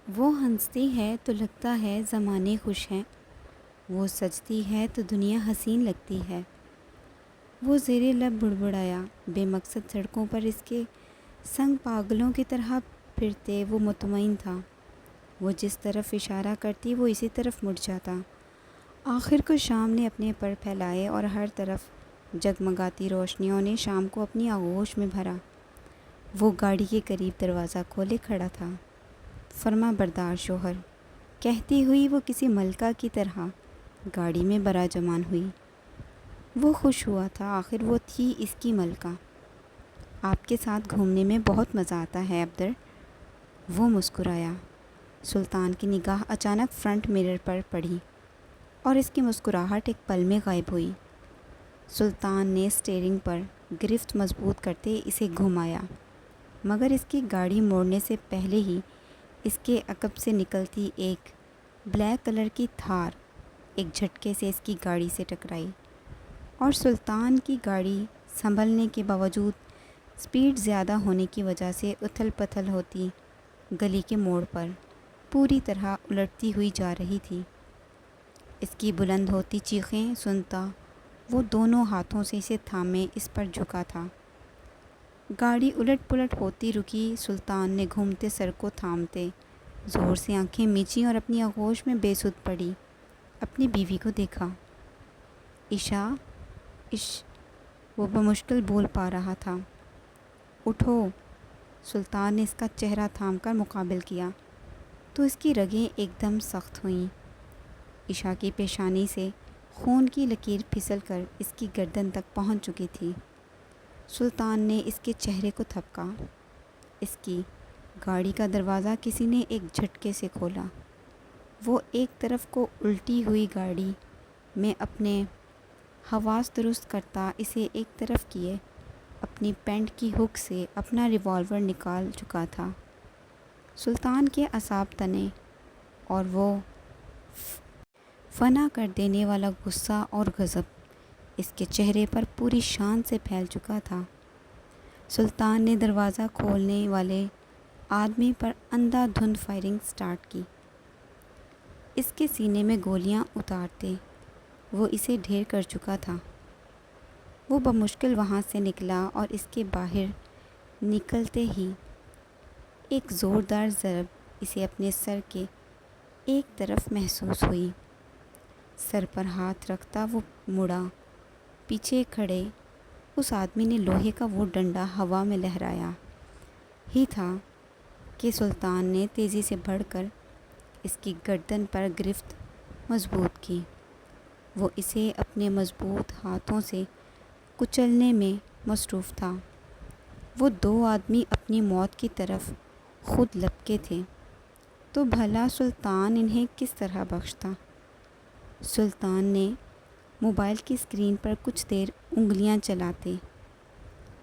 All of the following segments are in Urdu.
وہ ہنستی ہے تو لگتا ہے زمانے خوش ہیں، وہ سجتی ہے تو دنیا حسین لگتی ہے۔ وہ زیر لب بڑبڑایا، بے مقصد سڑکوں پر اس کے سنگ پاگلوں کی طرح پھرتے وہ مطمئن تھا۔ وہ جس طرف اشارہ کرتی وہ اسی طرف مڑ جاتا۔ آخر کو شام نے اپنے پر پھیلائے اور ہر طرف جگمگاتی روشنیوں نے شام کو اپنی آغوش میں بھرا۔ وہ گاڑی کے قریب دروازہ کھولے کھڑا تھا۔ فرما بردار شوہر، کہتی ہوئی وہ کسی ملکہ کی طرح گاڑی میں براجمان ہوئی۔ وہ خوش ہوا تھا، آخر وہ تھی اس کی ملکہ۔ آپ کے ساتھ گھومنے میں بہت مزہ آتا ہے عبدر۔ وہ مسکرایا۔ سلطان کی نگاہ اچانک فرنٹ مرر پر پڑی اور اس کی مسکراہٹ ایک پل میں غائب ہوئی۔ سلطان نے اسٹیئرنگ پر گرفت مضبوط کرتے اسے گھمایا، مگر اس کی گاڑی موڑنے سے پہلے ہی اس کے عقب سے نکلتی ایک بلیک کلر کی تھار ایک جھٹکے سے اس کی گاڑی سے ٹکرائی، اور سلطان کی گاڑی سنبھلنے کے باوجود اسپیڈ زیادہ ہونے کی وجہ سے اتھل پتھل ہوتی گلی کے موڑ پر پوری طرح الٹتی ہوئی جا رہی تھی۔ اس کی بلند ہوتی چیخیں سنتا وہ دونوں ہاتھوں سے اسے تھامے اس پر جھکا تھا۔ گاڑی الٹ پلٹ ہوتی رکی۔ سلطان نے گھومتے سر کو تھامتے زور سے آنکھیں میچیں اور اپنی آغوش میں بے سدھ پڑی اپنی بیوی کو دیکھا۔ عشا، وہ بمشکل بول پا رہا تھا۔ اٹھو۔ سلطان نے اس کا چہرہ تھام کر مقابل کیا تو اس کی رگیں ایک دم سخت ہوئیں۔ عشا کی پیشانی سے خون کی لکیر پھسل کر اس کی گردن تک پہنچ چکی تھی۔ سلطان نے اس کے چہرے کو تھپکا۔ اس کی گاڑی کا دروازہ کسی نے ایک جھٹکے سے کھولا۔ وہ ایک طرف کو الٹی ہوئی گاڑی میں اپنے حواس درست کرتا اسے ایک طرف کیے اپنی پینٹ کی ہک سے اپنا ریوالور نکال چکا تھا۔ سلطان کے اعصاب تنے اور وہ فنا کر دینے والا غصہ اور غضب اس کے چہرے پر پوری شان سے پھیل چکا تھا۔ سلطان نے دروازہ کھولنے والے آدمی پر اندھا دھند فائرنگ سٹارٹ کی۔ اس کے سینے میں گولیاں اتارتے وہ اسے ڈھیر کر چکا تھا۔ وہ بمشکل وہاں سے نکلا اور اس کے باہر نکلتے ہی ایک زوردار ضرب اسے اپنے سر کے ایک طرف محسوس ہوئی۔ سر پر ہاتھ رکھتا وہ مڑا۔ پیچھے کھڑے اس آدمی نے لوہے کا وہ ڈنڈا ہوا میں لہرایا ہی تھا کہ سلطان نے تیزی سے بڑھ کر اس کی گردن پر گرفت مضبوط کی۔ وہ اسے اپنے مضبوط ہاتھوں سے کچلنے میں مصروف تھا۔ وہ دو آدمی اپنی موت کی طرف خود لپکے تھے، تو بھلا سلطان انہیں کس طرح بخشتا؟ سلطان نے موبائل کی اسکرین پر کچھ دیر انگلیاں چلاتے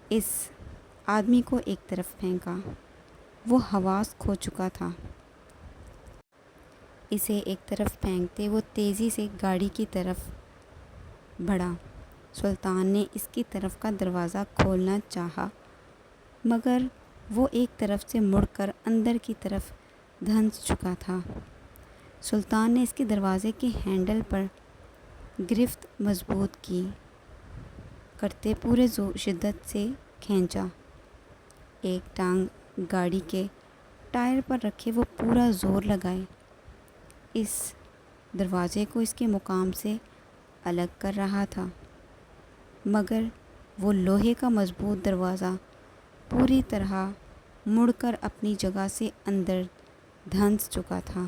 اس آدمی کو ایک طرف پھینکا۔ وہ حواس کھو چکا تھا۔ اسے ایک طرف پھینکتے وہ تیزی سے گاڑی کی طرف بڑھا۔ سلطان نے اس کی طرف کا دروازہ کھولنا چاہا، مگر وہ ایک طرف سے مڑ کر اندر کی طرف دھنس چکا تھا۔ سلطان نے اس کے دروازے کے ہینڈل پر گرفت مضبوط کی کرتے پورے شدت سے کھینچا۔ ایک ٹانگ گاڑی کے ٹائر پر رکھے وہ پورا زور لگائے اس دروازے کو اس کے مقام سے الگ کر رہا تھا، مگر وہ لوہے کا مضبوط دروازہ پوری طرح مڑ کر اپنی جگہ سے اندر دھنس چکا تھا۔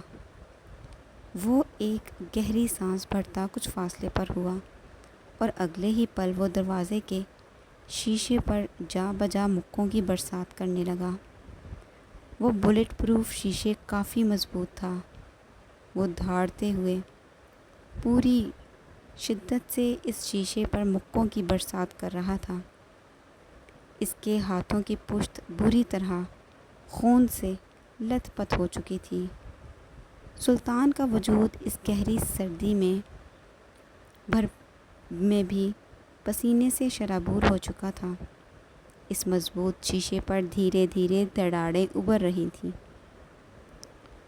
وہ ایک گہری سانس بھرتا کچھ فاصلے پر ہوا اور اگلے ہی پل وہ دروازے کے شیشے پر جا بجا مکوں کی برسات کرنے لگا۔ وہ بلٹ پروف شیشے کافی مضبوط تھا۔ وہ دھاڑتے ہوئے پوری شدت سے اس شیشے پر مکوں کی برسات کر رہا تھا۔ اس کے ہاتھوں کی پشت بری طرح خون سے لت پت ہو چکی تھی۔ سلطان کا وجود اس گہری سردی میں بھی پسینے سے شرابور ہو چکا تھا۔ اس مضبوط شیشے پر دھیرے دھیرے دراڑیں ابھر رہی تھیں۔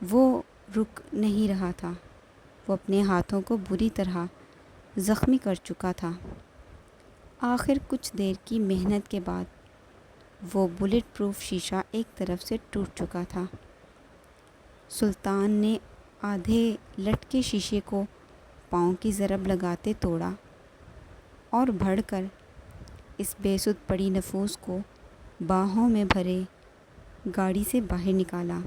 وہ رک نہیں رہا تھا۔ وہ اپنے ہاتھوں کو بری طرح زخمی کر چکا تھا۔ آخر کچھ دیر کی محنت کے بعد وہ بلٹ پروف شیشہ ایک طرف سے ٹوٹ چکا تھا۔ سلطان نے آدھے لٹکے شیشے کو پاؤں کی ضرب لگاتے توڑا اور بڑھ کر اس بے سود پڑی نفوس کو باہوں میں بھرے گاڑی سے باہر نکالا۔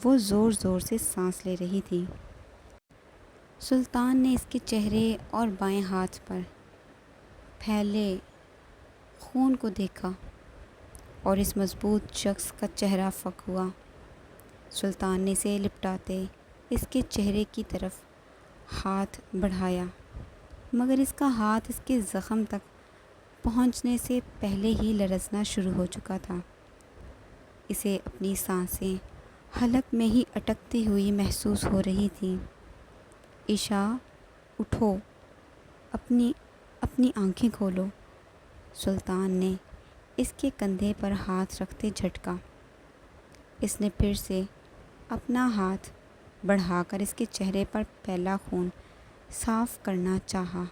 وہ زور زور سے سانس لے رہی تھی۔ سلطان نے اس کے چہرے اور بائیں ہاتھ پر پھیلے خون کو دیکھا اور اس مضبوط شخص کا چہرہ فک ہوا۔ سلطان نے اسے لپٹاتے اس کے چہرے کی طرف ہاتھ بڑھایا، مگر اس کا ہاتھ اس کے زخم تک پہنچنے سے پہلے ہی لرزنا شروع ہو چکا تھا۔ اسے اپنی سانسیں حلق میں ہی اٹکتی ہوئی محسوس ہو رہی تھیں۔ عشا، اٹھو، اپنی آنکھیں کھولو، سلطان نے اس کے کندھے پر ہاتھ رکھتے جھٹکا۔ اس نے پھر سے اپنا ہاتھ بڑھا کر اس کے چہرے پر پھیلا خون صاف کرنا چاہا،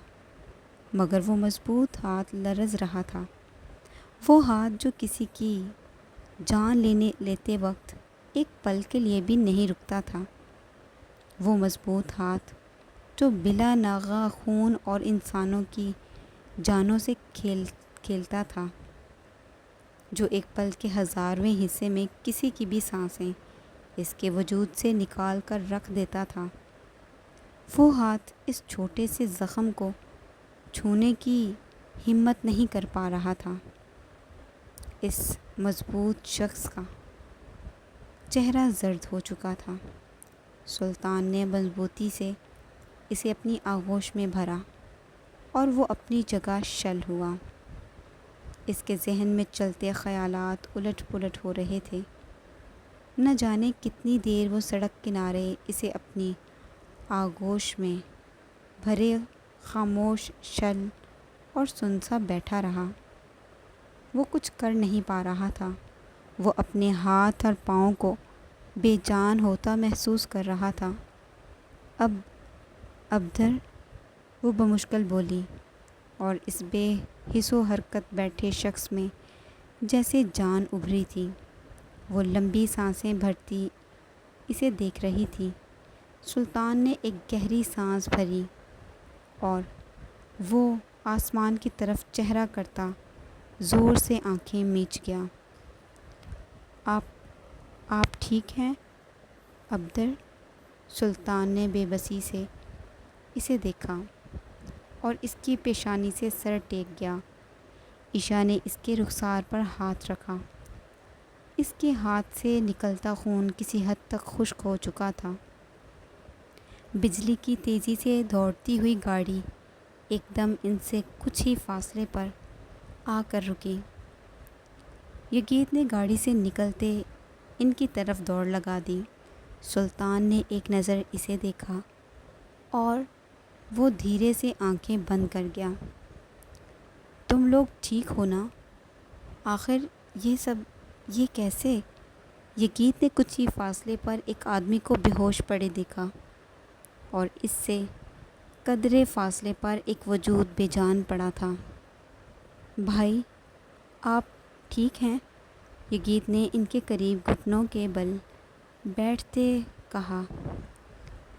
مگر وہ مضبوط ہاتھ لرز رہا تھا۔ وہ ہاتھ جو کسی کی جان لیتے وقت ایک پل کے لیے بھی نہیں رکتا تھا۔ وہ مضبوط ہاتھ جو بلا ناغہ خون اور انسانوں کی جانوں سے کھیلتا تھا، جو ایک پل کے 1000ویں حصے میں کسی کی بھی سانسیں اس کے وجود سے نکال کر رکھ دیتا تھا۔ وہ ہاتھ اس چھوٹے سے زخم کو چھونے کی ہمت نہیں کر پا رہا تھا۔ اس مضبوط شخص کا چہرہ زرد ہو چکا تھا۔ سلطان نے مضبوطی سے اسے اپنی آغوش میں بھرا اور وہ اپنی جگہ شل ہوا۔ اس کے ذہن میں چلتے خیالات الٹ پلٹ ہو رہے تھے۔ نہ جانے کتنی دیر وہ سڑک کنارے اسے اپنی آغوش میں بھرے خاموش، شل اور سنسا بیٹھا رہا۔ وہ کچھ کر نہیں پا رہا تھا۔ وہ اپنے ہاتھ اور پاؤں کو بے جان ہوتا محسوس کر رہا تھا۔ ابدر، وہ بمشکل بولی، اور اس بے حس و حرکت بیٹھے شخص میں جیسے جان ابھری تھی۔ وہ لمبی سانسیں بھرتی اسے دیکھ رہی تھی۔ سلطان نے ایک گہری سانس بھری اور وہ آسمان کی طرف چہرہ کرتا زور سے آنکھیں میچ گیا۔ آپ ٹھیک ہیں ابدر؟ سلطان نے بے بسی سے اسے دیکھا اور اس کی پیشانی سے سر ٹیک گیا۔ عشا نے اس کے رخسار پر ہاتھ رکھا۔ اس کے ہاتھ سے نکلتا خون کسی حد تک خشک ہو چکا تھا۔ بجلی کی تیزی سے دوڑتی ہوئی گاڑی ایک دم ان سے کچھ ہی فاصلے پر آ کر رکی۔ یگیت نے گاڑی سے نکلتے ان کی طرف دوڑ لگا دی۔ سلطان نے ایک نظر اسے دیکھا اور وہ دھیرے سے آنکھیں بند کر گیا۔ تم لوگ ٹھیک ہو نا؟ آخر یہ کیسے؟ یگیت نے کچھ ہی فاصلے پر ایک آدمی کو بے ہوش پڑے دیکھا اور اس سے قدرے فاصلے پر ایک وجود بے جان پڑا تھا۔ بھائی، آپ ٹھیک ہیں؟ یگیت نے ان کے قریب گھٹنوں کے بل بیٹھتے کہا۔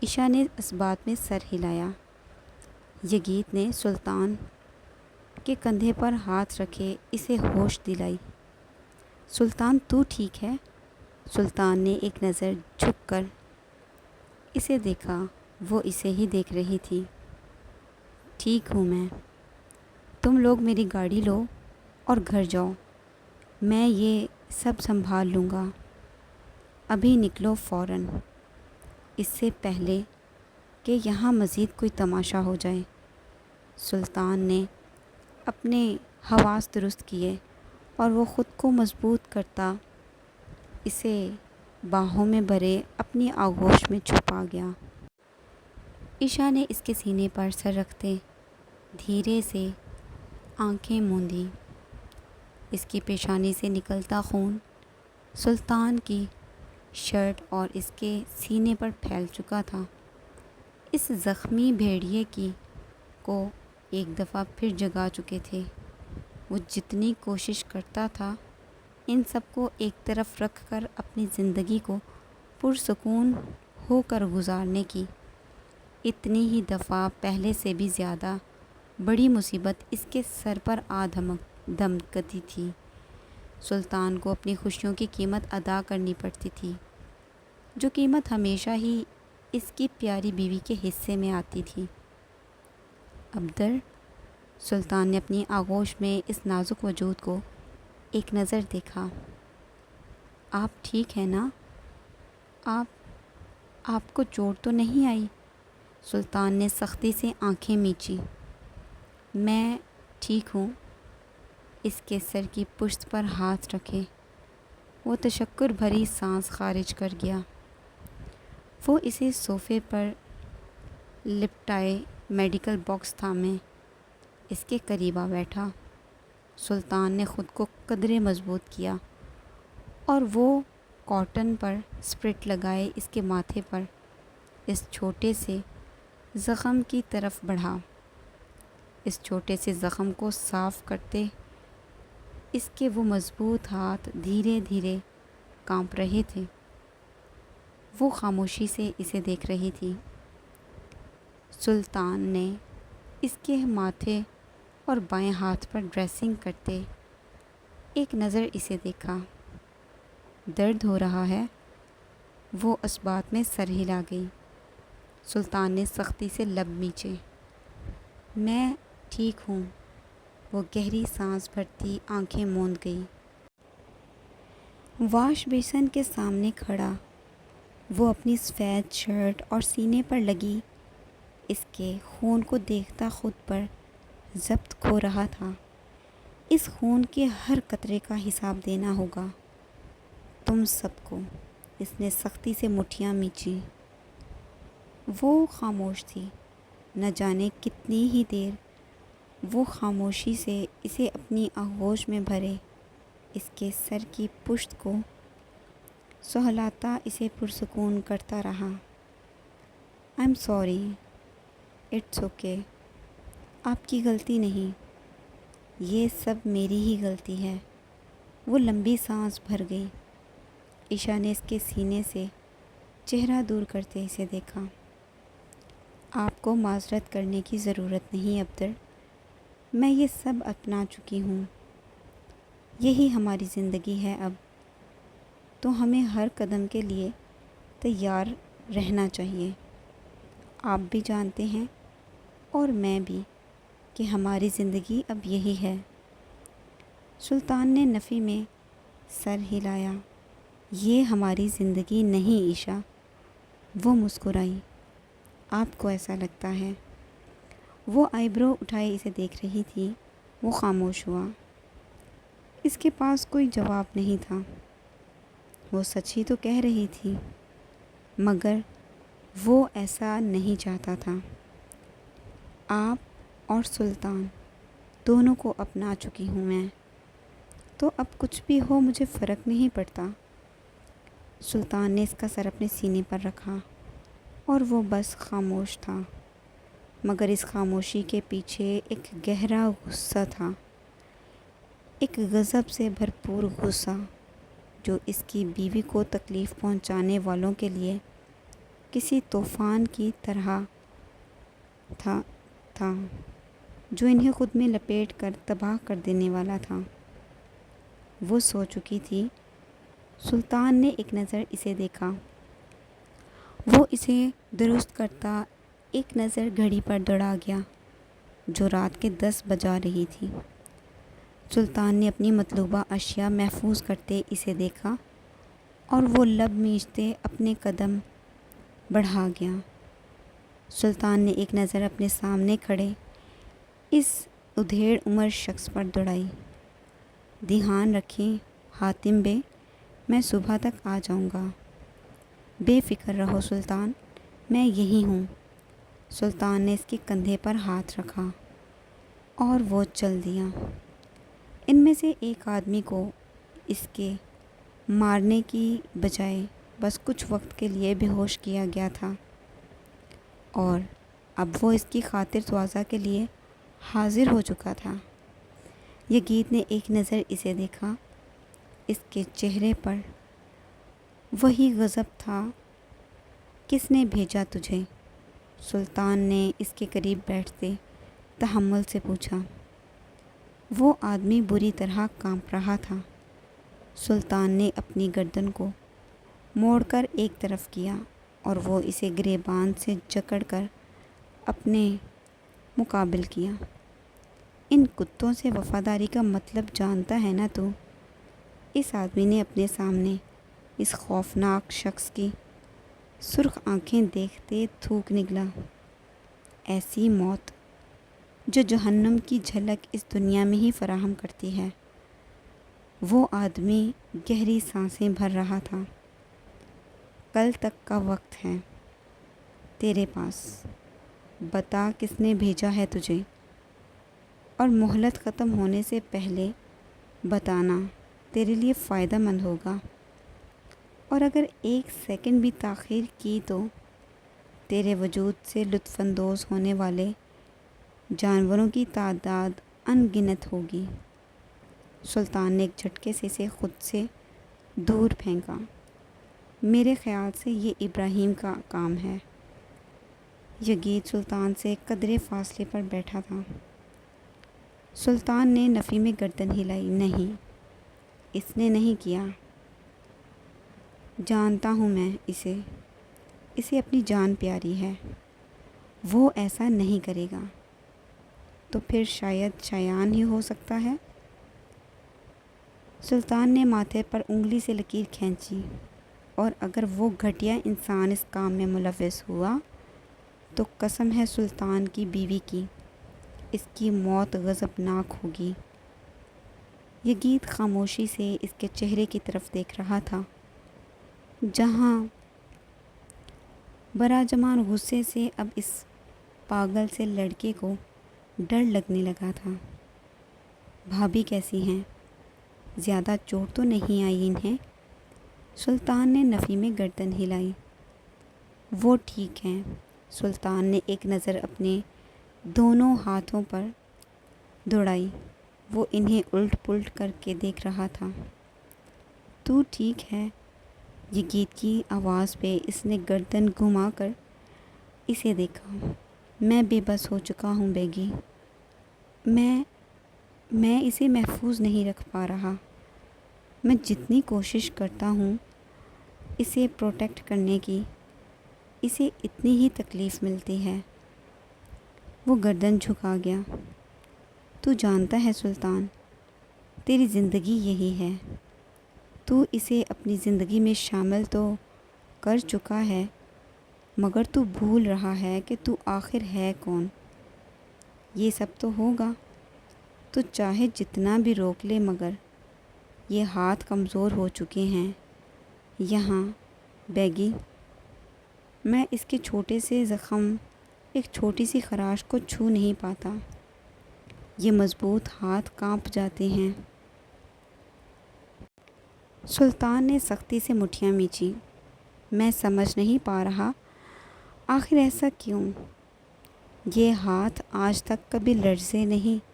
عشا نے اس بات میں سر ہلایا۔ یگیت نے سلطان کے کندھے پر ہاتھ رکھے اسے ہوش دلائی۔ سلطان، تو ٹھیک ہے؟ سلطان نے ایک نظر جھک کر اسے دیکھا۔ وہ اسے ہی دیکھ رہی تھی۔ ٹھیک ہوں میں۔ تم لوگ میری گاڑی لو اور گھر جاؤ، میں یہ سب سنبھال لوں گا۔ ابھی نکلو فوراً، اس سے پہلے کہ یہاں مزید کوئی تماشا ہو جائے۔ سلطان نے اپنے حواس درست کیے اور وہ خود کو مضبوط کرتا اسے باہوں میں بھرے اپنی آغوش میں چھپا گیا۔ عشا نے اس کے سینے پر سر رکھتے دھیرے سے آنکھیں موندیں۔ اس کی پیشانی سے نکلتا خون سلطان کی شرٹ اور اس کے سینے پر پھیل چکا تھا۔ اس زخمی بھیڑیے کو ایک دفعہ پھر جگا چکے تھے۔ وہ جتنی کوشش کرتا تھا ان سب کو ایک طرف رکھ کر اپنی زندگی کو پرسکون ہو کر گزارنے کی، اتنی ہی دفعہ پہلے سے بھی زیادہ بڑی مصیبت اس کے سر پر دھمکتی تھی۔ سلطان کو اپنی خوشیوں کی قیمت ادا کرنی پڑتی تھی، جو قیمت ہمیشہ ہی اس کی پیاری بیوی کے حصے میں آتی تھی۔ عبدر، سلطان نے اپنی آغوش میں اس نازک وجود کو ایک نظر دیکھا۔ آپ ٹھیک ہیں نا؟ آپ کو چوٹ تو نہیں آئی؟ سلطان نے سختی سے آنکھیں میچی۔ میں ٹھیک ہوں۔ اس کے سر کی پشت پر ہاتھ رکھے وہ تشکر بھری سانس خارج کر گیا۔ وہ اسے صوفے پر لپٹائے میڈیکل باکس تھامے اس کے قریب آ بیٹھا۔ سلطان نے خود کو قدرے مضبوط کیا اور وہ کاٹن پر اسپرٹ لگائے اس کے ماتھے پر اس چھوٹے سے زخم کی طرف بڑھا۔ اس چھوٹے سے زخم کو صاف کرتے اس کے وہ مضبوط ہاتھ دھیرے دھیرے کانپ رہے تھے۔ وہ خاموشی سے اسے دیکھ رہی تھی۔ سلطان نے اس کے ماتھے اور بائیں ہاتھ پر ڈریسنگ کرتے ایک نظر اسے دیکھا۔ درد ہو رہا ہے؟ وہ اس بات میں سر ہلا گئی۔ سلطان نے سختی سے لب میچے۔ میں ٹھیک ہوں۔ وہ گہری سانس بھرتی آنکھیں موند گئی۔ واش بیسن کے سامنے کھڑا وہ اپنی سفید شرٹ اور سینے پر لگی اس کے خون کو دیکھتا خود پر ضبط کھو رہا تھا۔ اس خون کے ہر قطرے کا حساب دینا ہوگا تم سب کو۔ اس نے سختی سے مٹھیاں میچی۔ وہ خاموش تھی۔ نہ جانے کتنی ہی دیر وہ خاموشی سے اسے اپنی آغوش میں بھرے اس کے سر کی پشت کو سہلاتا اسے پرسکون کرتا رہا۔ I am sorry, it's okay. آپ کی غلطی نہیں، یہ سب میری ہی غلطی ہے۔ وہ لمبی سانس بھر گئی۔ عشا نے اس کے سینے سے چہرہ دور کرتے اسے دیکھا۔ آپ کو معذرت کرنے کی ضرورت نہیں عبدر، میں یہ سب اپنا چکی ہوں۔ یہی ہماری زندگی ہے اب، تو ہمیں ہر قدم کے لیے تیار رہنا چاہیے۔ آپ بھی جانتے ہیں اور میں بھی کہ ہماری زندگی اب یہی ہے۔ سلطان نے نفی میں سر ہلایا۔ یہ ہماری زندگی نہیں عشا۔ وہ مسکرائی۔ آپ کو ایسا لگتا ہے؟ وہ آئی برو اٹھائے اسے دیکھ رہی تھی۔ وہ خاموش ہوا۔ اس کے پاس کوئی جواب نہیں تھا۔ وہ سچ ہی تو کہہ رہی تھی، مگر وہ ایسا نہیں چاہتا تھا۔ آپ اور سلطان دونوں کو اپنا چکی ہوں میں، تو اب کچھ بھی ہو مجھے فرق نہیں پڑتا۔ سلطان نے اس کا سر اپنے سینے پر رکھا اور وہ بس خاموش تھا، مگر اس خاموشی کے پیچھے ایک گہرا غصہ تھا، ایک غضب سے بھرپور غصہ جو اس کی بیوی کو تکلیف پہنچانے والوں کے لیے کسی طوفان کی طرح تھا جو انہیں خود میں لپیٹ کر تباہ کر دینے والا تھا۔ وہ سو چکی تھی۔ سلطان نے ایک نظر اسے دیکھا۔ وہ اسے درست کرتا ایک نظر گھڑی پر دوڑا گیا جو رات کے 10 بجا رہی تھی۔ سلطان نے اپنی مطلوبہ اشیاء محفوظ کرتے اسے دیکھا اور وہ لب میچتے اپنے قدم بڑھا گیا۔ سلطان نے ایک نظر اپنے سامنے کھڑے اس ادھیڑ عمر شخص پر دوڑائی۔ دھیان رکھیں حاتم بے، میں صبح تک آ جاؤں گا۔ بے فکر رہو سلطان، میں یہی ہوں۔ سلطان نے اس کے کندھے پر ہاتھ رکھا اور وہ چل دیا۔ ان میں سے ایک آدمی کو اس کے مارنے کی بجائے بس کچھ وقت کے لیے بے ہوش کیا گیا تھا، اور اب وہ اس کی خاطر تواضع کے لیے حاضر ہو چکا تھا۔ یگید نے ایک نظر اسے دیکھا۔ اس کے چہرے پر وہی غضب تھا۔ کس نے بھیجا تجھے؟ سلطان نے اس کے قریب بیٹھتے تحمل سے پوچھا۔ وہ آدمی بری طرح کانپ رہا تھا۔ سلطان نے اپنی گردن کو موڑ کر ایک طرف کیا اور وہ اسے گریبان سے جکڑ کر اپنے مقابل کیا۔ ان کتوں سے وفاداری کا مطلب جانتا ہے نا تو؟ اس آدمی نے اپنے سامنے اس خوفناک شخص کی سرخ آنکھیں دیکھتے تھوک نکلا۔ ایسی موت جو جہنم کی جھلک اس دنیا میں ہی فراہم کرتی ہے۔ وہ آدمی گہری سانسیں بھر رہا تھا۔ کل تک کا وقت ہے تیرے پاس، بتا کس نے بھیجا ہے تجھے، اور مہلت ختم ہونے سے پہلے بتانا تیرے لیے فائدہ مند ہوگا، اور اگر ایک سیکنڈ بھی تاخیر کی تو تیرے وجود سے لطف اندوز ہونے والے جانوروں کی تعداد ان گنت ہوگی۔ سلطان نے ایک جھٹکے سے اسے خود سے دور پھینکا۔ میرے خیال سے یہ ابراہیم کا کام ہے۔ یگید سلطان سے قدرے فاصلے پر بیٹھا تھا۔ سلطان نے نفی میں گردن ہلائی۔ نہیں، اس نے نہیں کیا۔ جانتا ہوں میں اسے اپنی جان پیاری ہے۔ وہ ایسا نہیں کرے گا۔ تو پھر شاید شایان ہی ہو سکتا ہے۔ سلطان نے ماتھے پر انگلی سے لکیر کھینچی۔ اور اگر وہ گھٹیا انسان اس کام میں ملوث ہوا تو قسم ہے سلطان کی بیوی کی، اس کی موت غضبناک ہوگی۔ یگید خاموشی سے اس کے چہرے کی طرف دیکھ رہا تھا، جہاں براجمان غصے سے اب اس پاگل سے لڑکے کو ڈر لگنے لگا تھا۔ بھابھی کیسی ہیں؟ زیادہ چوٹ تو نہیں آئی انہیں؟ سلطان نے نفی میں گردن ہلائی۔ وہ ٹھیک ہیں۔ سلطان نے ایک نظر اپنے دونوں ہاتھوں پر دوڑائی۔ وہ انہیں الٹ پلٹ کر کے دیکھ رہا تھا۔ تو ٹھیک ہے؟ یگید کی آواز پہ اس نے گردن گھما کر اسے دیکھا۔ میں بے بس ہو چکا ہوں بیگی۔ میں اسے محفوظ نہیں رکھ پا رہا۔ میں جتنی کوشش کرتا ہوں اسے پروٹیکٹ کرنے کی، اسے اتنی ہی تکلیف ملتی ہے۔ وہ گردن جھکا گیا۔ تو جانتا ہے سلطان، تیری زندگی یہی ہے۔ تو اسے اپنی زندگی میں شامل تو کر چکا ہے، مگر تو بھول رہا ہے کہ تو آخر ہے کون۔ یہ سب تو ہوگا، تو چاہے جتنا بھی روک لے، مگر یہ ہاتھ کمزور ہو چکے ہیں۔ یہاں بیگی، میں اس کے چھوٹے سے زخم، ایک چھوٹی سی خراش کو چھو نہیں پاتا۔ یہ مضبوط ہاتھ کانپ جاتے ہیں۔ سلطان نے سختی سے مٹھیاں میچی۔ میں سمجھ نہیں پا رہا آخر ایسا کیوں؟ یہ ہاتھ آج تک کبھی لرزے نہیں۔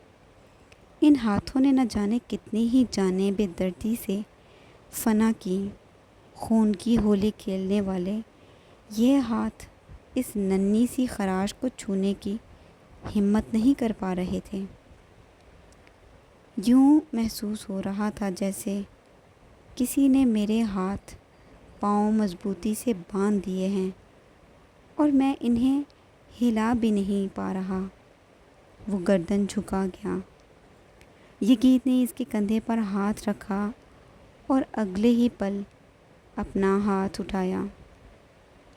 ان ہاتھوں نے نہ جانے کتنی ہی جانیں بے دردی سے فنا کی۔ خون کی ہولی کھیلنے والے یہ ہاتھ اس ننھی سی خراش کو چھونے کی ہمت نہیں کر پا رہے تھے۔ یوں محسوس ہو رہا تھا جیسے کسی نے میرے ہاتھ پاؤں مضبوطی سے باندھ دیے ہیں اور میں انہیں ہلا بھی نہیں پا رہا۔ وہ گردن جھکا گیا۔ یگید نے اس کے کندھے پر ہاتھ رکھا اور اگلے ہی پل اپنا ہاتھ اٹھایا۔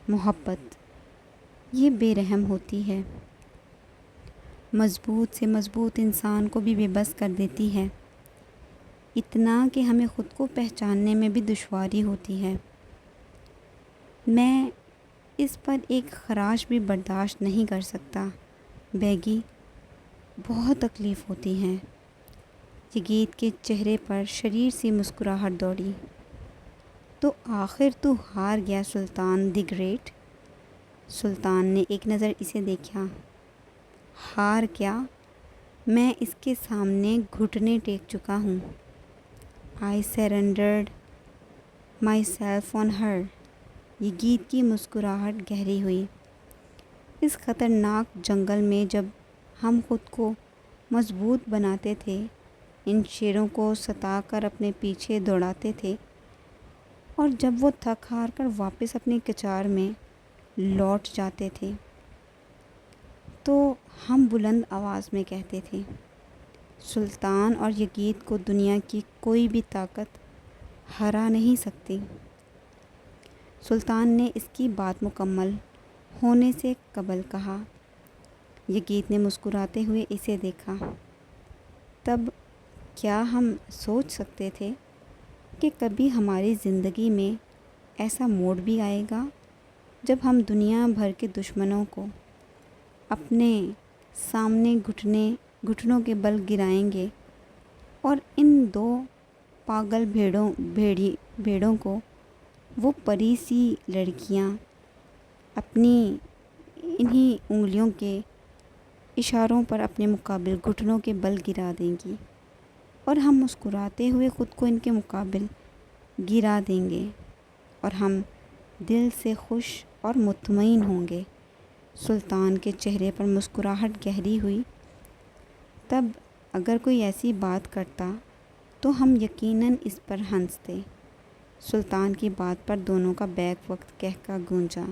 محبت یہ بے رحم ہوتی ہے، مضبوط سے مضبوط انسان کو بھی بے بس کر دیتی ہے، اتنا کہ ہمیں خود کو پہچاننے میں بھی دشواری ہوتی ہے۔ میں اس پر ایک خراش بھی برداشت نہیں کر سکتا بیگی، بہت تکلیف ہوتی ہے۔ یگید کے چہرے پر شریر سی مسکراہٹ دوڑی۔ تو آخر تو ہار گیا سلطان دی گریٹ۔ سلطان نے ایک نظر اسے دیکھا۔ ہار کیا؟ میں اس کے سامنے گھٹنے ٹیک چکا ہوں۔ I surrendered myself on her۔ یگیت کی مسکراہٹ گہری ہوئی۔ اس خطرناک جنگل میں جب ہم خود کو مضبوط بناتے تھے، ان شیروں کو ستا کر اپنے پیچھے دوڑاتے تھے، اور جب وہ تھک ہار کر واپس اپنی کچار میں لوٹ جاتے تھے، تو ہم بلند آواز میں کہتے تھے، سلطان اور یگیت کو دنیا کی کوئی بھی طاقت ہرا نہیں سکتی۔ سلطان نے اس کی بات مکمل ہونے سے قبل کہا۔ یگیت نے مسکراتے ہوئے اسے دیکھا۔ تب کیا ہم سوچ سکتے تھے کہ کبھی ہماری زندگی میں ایسا موڑ بھی آئے گا جب ہم دنیا بھر کے دشمنوں کو اپنے سامنے گھٹنوں کے بل گرائیں گے، اور ان دو پاگل بھیڑوں کو وہ پری سی لڑکیاں اپنی انہی انگلیوں کے اشاروں پر اپنے مقابل گھٹنوں کے بل گرا دیں گی، اور ہم مسکراتے ہوئے خود کو ان کے مقابل گرا دیں گے، اور ہم دل سے خوش اور مطمئن ہوں گے۔ سلطان کے چہرے پر مسکراہٹ گہری ہوئی۔ تب اگر کوئی ایسی بات کرتا تو ہم یقیناً اس پر ہنستے۔ سلطان کی بات پر دونوں کا بیک وقت کہکا گونجا۔